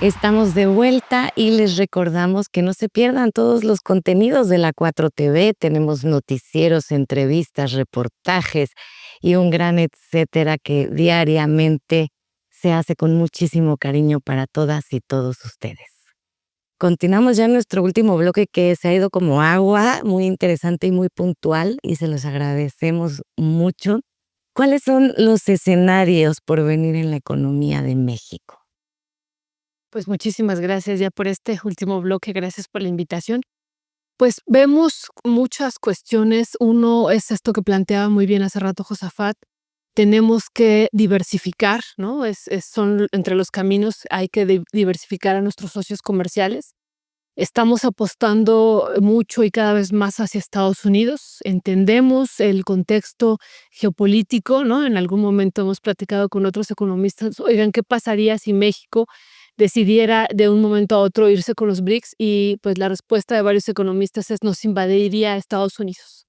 Estamos de vuelta y les recordamos que no se pierdan todos los contenidos de la 4TV. Tenemos noticieros, entrevistas, reportajes y un gran etcétera que diariamente se hace con muchísimo cariño para todas y todos ustedes. Continuamos ya en nuestro último bloque que se ha ido como agua, muy interesante y muy puntual, y se los agradecemos mucho. ¿Cuáles son los escenarios por venir en la economía de México? Pues muchísimas gracias ya por este último bloque, gracias por la invitación. Pues vemos muchas cuestiones. Uno es esto que planteaba muy bien hace rato Josafat. Tenemos que diversificar, ¿no? Son entre los caminos, hay que diversificar a nuestros socios comerciales. Estamos apostando mucho y cada vez más hacia Estados Unidos. Entendemos el contexto geopolítico, ¿no? En algún momento hemos platicado con otros economistas, oigan, ¿qué pasaría si México decidiera de un momento a otro irse con los BRICS? Y pues la respuesta de varios economistas es nos invadiría Estados Unidos.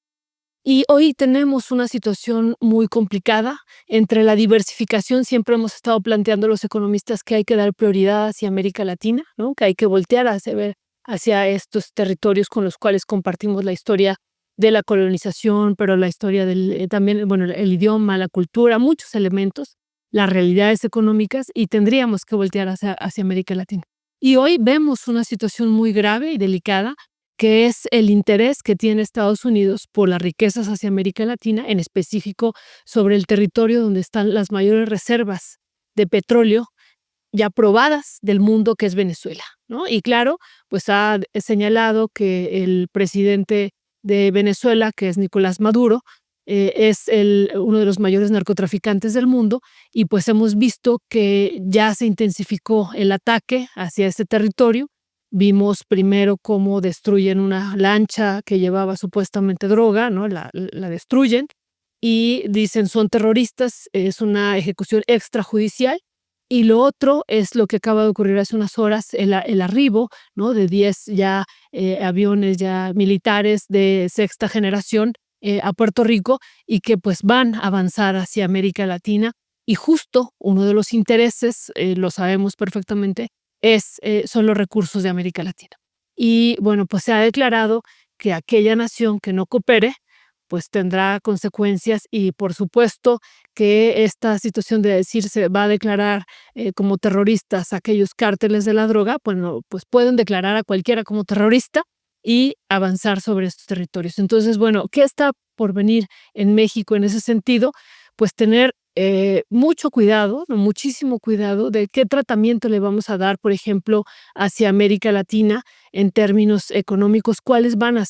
Y hoy tenemos una situación muy complicada. Entre la diversificación siempre hemos estado planteando los economistas que hay que dar prioridad hacia América Latina, ¿no? Que hay que voltear hacia estos territorios con los cuales compartimos la historia de la colonización, pero la historia también, bueno, el idioma, la cultura, muchos elementos, las realidades económicas, y tendríamos que voltear hacia América Latina. Y hoy vemos una situación muy grave y delicada, que es el interés que tiene Estados Unidos por las riquezas hacia América Latina, en específico sobre el territorio donde están las mayores reservas de petróleo ya probadas del mundo, que es Venezuela, ¿no? Y claro, pues ha señalado que el presidente de Venezuela, que es Nicolás Maduro, es uno de los mayores narcotraficantes del mundo, y pues hemos visto que ya se intensificó el ataque hacia este territorio. Vimos primero cómo destruyen una lancha que llevaba supuestamente droga, ¿no? La destruyen y dicen son terroristas, es una ejecución extrajudicial. Y lo otro es lo que acaba de ocurrir hace unas horas, el arribo, ¿no? De 10 ya aviones ya militares de sexta generación a Puerto Rico, y que pues van a avanzar hacia América Latina. Y justo uno de los intereses, lo sabemos perfectamente, son los recursos de América Latina. Y bueno, pues se ha declarado que aquella nación que no coopere, pues tendrá consecuencias, y por supuesto que esta situación de decir se va a declarar como terroristas aquellos cárteles de la droga, bueno, pues pueden declarar a cualquiera como terrorista y avanzar sobre estos territorios. Entonces, bueno, ¿qué está por venir en México en ese sentido? Pues tener mucho cuidado, ¿no? Muchísimo cuidado de qué tratamiento le vamos a dar, por ejemplo, hacia América Latina en términos económicos, cuál va a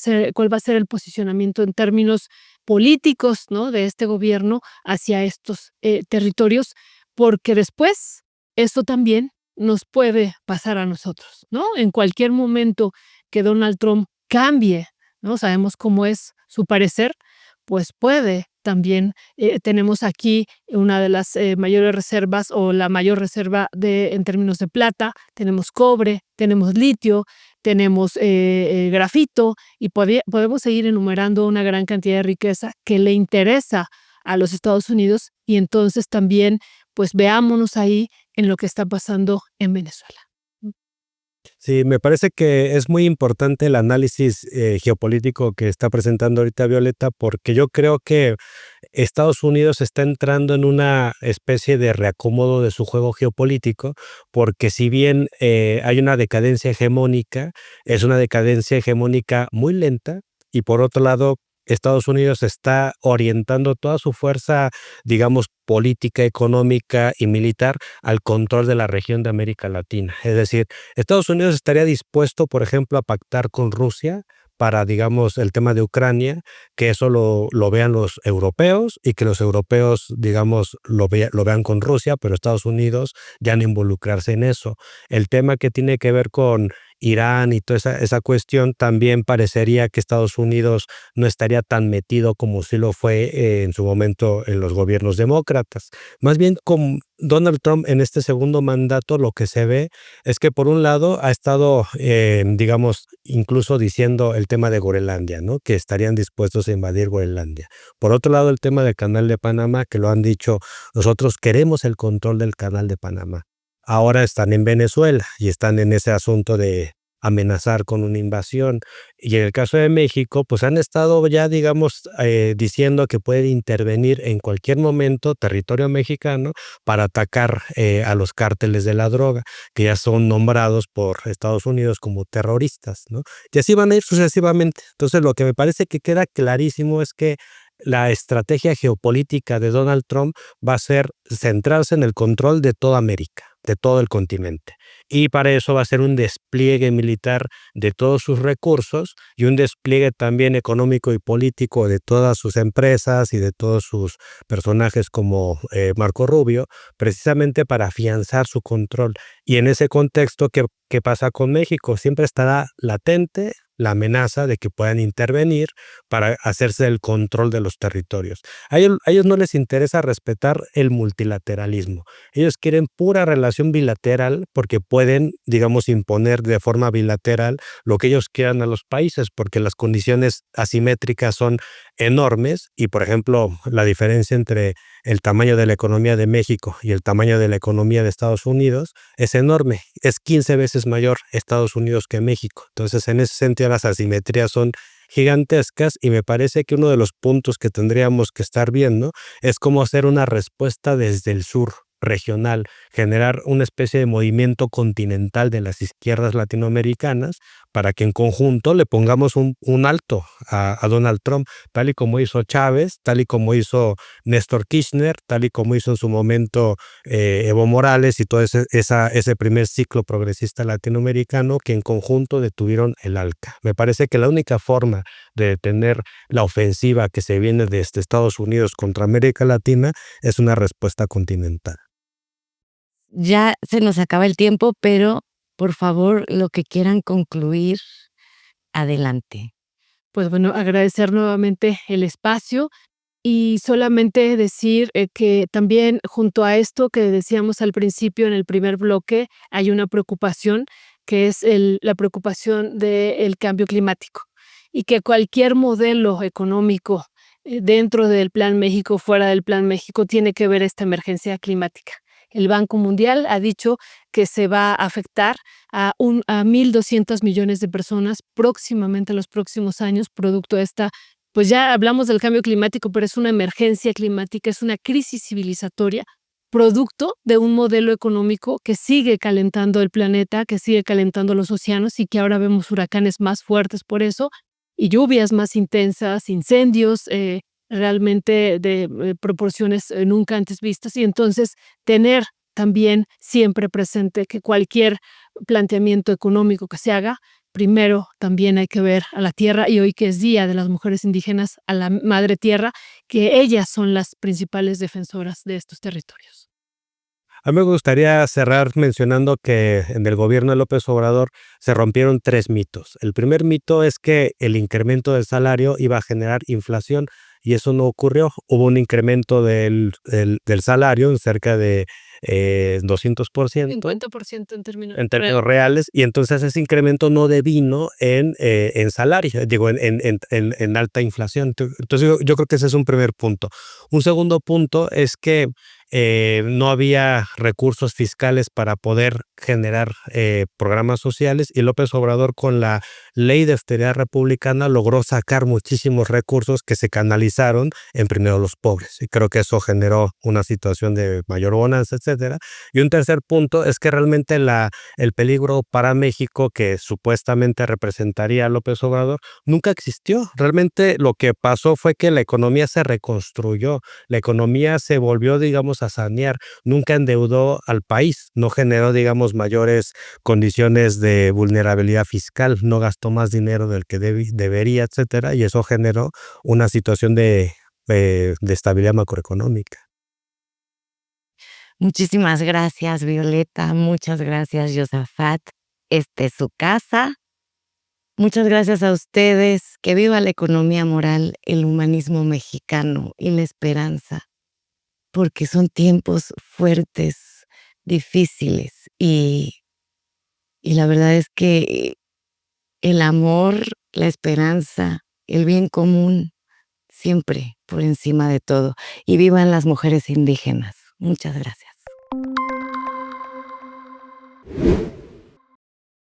ser el posicionamiento en términos políticos, ¿no? De este gobierno hacia estos territorios, porque después esto también nos puede pasar a nosotros, ¿no? En cualquier momento que Donald Trump cambie, ¿no? Sabemos cómo es su parecer, pues puede también. Tenemos aquí una de las mayores reservas, o la mayor reserva en términos de plata, tenemos cobre, tenemos litio, tenemos grafito, y podemos seguir enumerando una gran cantidad de riqueza que le interesa a los Estados Unidos, y entonces también pues veámonos ahí en lo que está pasando en Venezuela. Sí, me parece que es muy importante el análisis geopolítico que está presentando ahorita Violeta, porque yo creo que Estados Unidos está entrando en una especie de reacomodo de su juego geopolítico, porque si bien hay una decadencia hegemónica, es una decadencia hegemónica muy lenta, y por otro lado, Estados Unidos está orientando toda su fuerza, digamos, política, económica y militar al control de la región de América Latina. Es decir, Estados Unidos estaría dispuesto, por ejemplo, a pactar con Rusia para, digamos, el tema de Ucrania, que eso lo vean los europeos, y que los europeos, digamos, lo vean con Rusia, pero Estados Unidos ya no involucrarse en eso. El tema que tiene que ver con Irán y toda esa cuestión, también parecería que Estados Unidos no estaría tan metido como sí lo fue en su momento en los gobiernos demócratas. Más bien, con Donald Trump en este segundo mandato, lo que se ve es que por un lado ha estado, digamos, incluso diciendo el tema de Groenlandia, ¿no? Que estarían dispuestos a invadir Groenlandia. Por otro lado, el tema del Canal de Panamá, que lo han dicho, nosotros queremos el control del Canal de Panamá. ahora están en Venezuela y están en ese asunto de amenazar con una invasión. Y en el caso de México, pues han estado ya, digamos, diciendo que puede intervenir en cualquier momento territorio mexicano para atacar a los cárteles de la droga, que ya son nombrados por Estados Unidos como terroristas, ¿no? Y así van a ir sucesivamente. Entonces, lo que me parece que queda clarísimo es que la estrategia geopolítica de Donald Trump va a ser centrarse en el control de toda América, de todo el continente. Y para eso va a ser un despliegue militar de todos sus recursos y un despliegue también económico y político de todas sus empresas y de todos sus personajes como Marco Rubio, precisamente para afianzar su control. Y en ese contexto, ¿qué pasa con México? Siempre estará latente la amenaza de que puedan intervenir para hacerse el control de los territorios. A ellos no les interesa respetar el multilateralismo. Ellos quieren pura relación bilateral porque pueden, digamos, imponer de forma bilateral lo que ellos quieran a los países, porque las condiciones asimétricas son enormes y, por ejemplo, la diferencia entre el tamaño de la economía de México y el tamaño de la economía de Estados Unidos es enorme. Es 15 veces mayor Estados Unidos que México. Entonces, en ese sentido, las asimetrías son gigantescas y me parece que uno de los puntos que tendríamos que estar viendo es cómo hacer una respuesta desde el sur regional, generar una especie de movimiento continental de las izquierdas latinoamericanas para que en conjunto le pongamos un alto a Donald Trump, tal y como hizo Chávez, tal y como hizo Néstor Kirchner, tal y como hizo en su momento Evo Morales y todo ese primer ciclo progresista latinoamericano que en conjunto detuvieron el ALCA. Me parece que la única forma de detener la ofensiva que se viene desde Estados Unidos contra América Latina es una respuesta continental. Ya se nos acaba el tiempo, pero por favor, lo que quieran concluir, adelante. Pues bueno, agradecer nuevamente el espacio y solamente decir que también junto a esto que decíamos al principio en el primer bloque, hay una preocupación que es la preocupación del cambio climático y que cualquier modelo económico dentro del Plan México, fuera del Plan México, tiene que ver esta emergencia climática. El Banco Mundial ha dicho que se va a afectar a 1.200 millones de personas próximamente en los próximos años, producto de esta, pues ya hablamos del cambio climático, pero es una emergencia climática, es una crisis civilizatoria, producto de un modelo económico que sigue calentando el planeta, que sigue calentando los océanos y que ahora vemos huracanes más fuertes por eso, y lluvias más intensas, incendios realmente de proporciones nunca antes vistas. Y entonces tener también siempre presente que cualquier planteamiento económico que se haga, primero también hay que ver a la tierra, y hoy que es Día de las Mujeres Indígenas, a la Madre Tierra, que ellas son las principales defensoras de estos territorios. A mí me gustaría cerrar mencionando que en el gobierno de López Obrador se rompieron 3 mitos. El primer mito es que el incremento del salario iba a generar inflación y eso no ocurrió. Hubo un incremento del salario en cerca de 200%. 50% en términos En términos reales, y entonces ese incremento no devino en salario, digo, en alta inflación. Entonces yo creo que ese es un primer punto. Un segundo punto es que no había recursos fiscales para poder generar programas sociales y López Obrador con la ley de austeridad republicana logró sacar muchísimos recursos que se canalizaron en primero los pobres y creo que eso generó una situación de mayor bonanza, etcétera. Y un tercer punto es que realmente el peligro para México que supuestamente representaría a López Obrador nunca existió. Realmente lo que pasó fue que la economía se reconstruyó, la economía se volvió, digamos, a sanear, nunca endeudó al país, no generó, digamos, mayores condiciones de vulnerabilidad fiscal, no gastó más dinero del que debería, etcétera, y eso generó una situación de estabilidad macroeconómica. Muchísimas gracias, Violeta. Muchas gracias, Josafat. Esta es su casa. Muchas gracias a ustedes. Que viva la economía moral, el humanismo mexicano y la esperanza, porque son tiempos fuertes, difíciles y la verdad es que el amor, la esperanza, el bien común, siempre por encima de todo. Y vivan las mujeres indígenas. Muchas gracias.